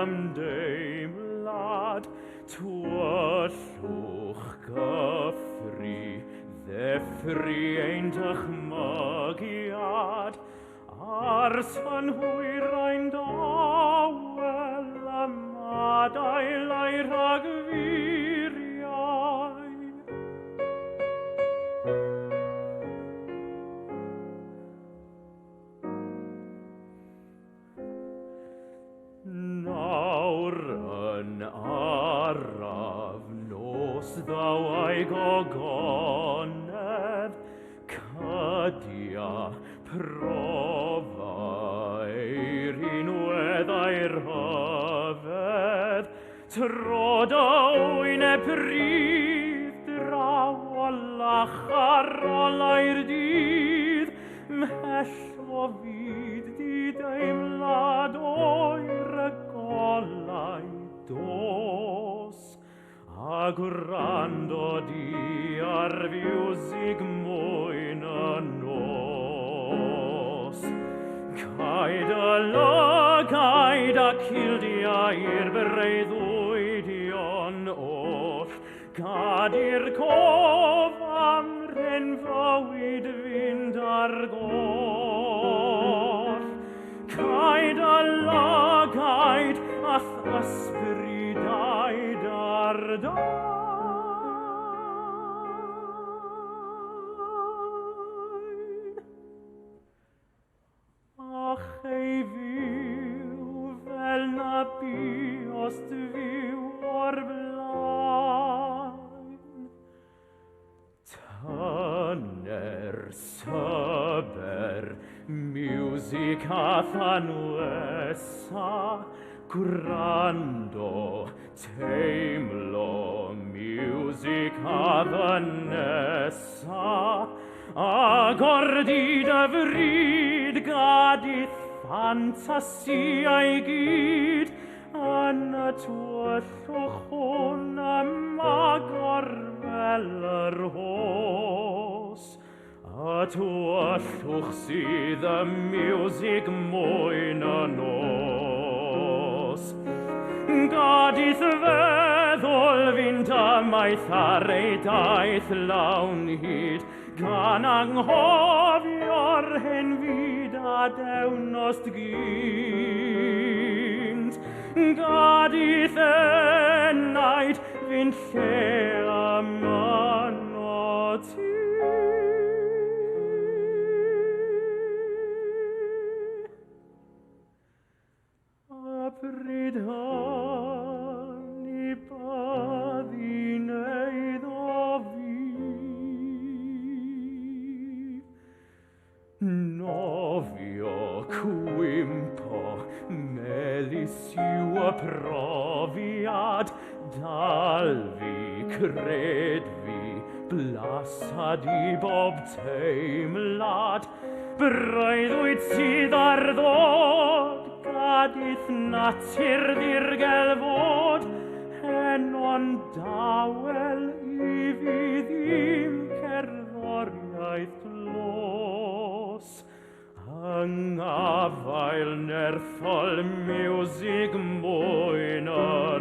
ymdeimlad, tywyllwch gyffri, ddeffri ein dychmygiad, ar synhwyrain dawel y madail a'i rhagfiriau. Nawr yn araf nos ddaw ei gogonedd, cydia profair unwedd a'i rhyfedd, trod owen e pryd draw o lacharol ai'r dydd, mhell o fyd di-deimlad o'r golau dos, a gwrando di ar fiwsig mwyn y nos. Caid y lygaid a cildiau'r breuddwydion oll, gad i'r cof am rhen fywyd fynd ar goll. Caid y lygaid ath ysbrydau dar dain. Ach ei fyw fel na biost fyw o'r blaen. Tyner syber, miwsig a thanwesa, gwrando, teimlo, miwsig a ddynesa, ag o'r dyd y fryd gadith ffantasiau gyd, yn y tywyllwch hwn ymagor fel yr hos. Y tywyllwch sydd y miwsig mwyn y nos. Gadith feddwl fynd ymaith ar ei daith lawn hyd, gan anghofio'r hen fyd a dewnost gynt. Gadith enaid fynd lle ymano ti. A bryd hynny byddi neud o fi. Nofio cwympo, melys yw y profiad, dal fi, cred fi, blasad i bob teimlad, breuddwyd sydd ar ddod, gadith natur ddirgel fod, henon dawel i fi ddim cerddoriaeth glos. Yng ngafael nerthol miwsig mwyn y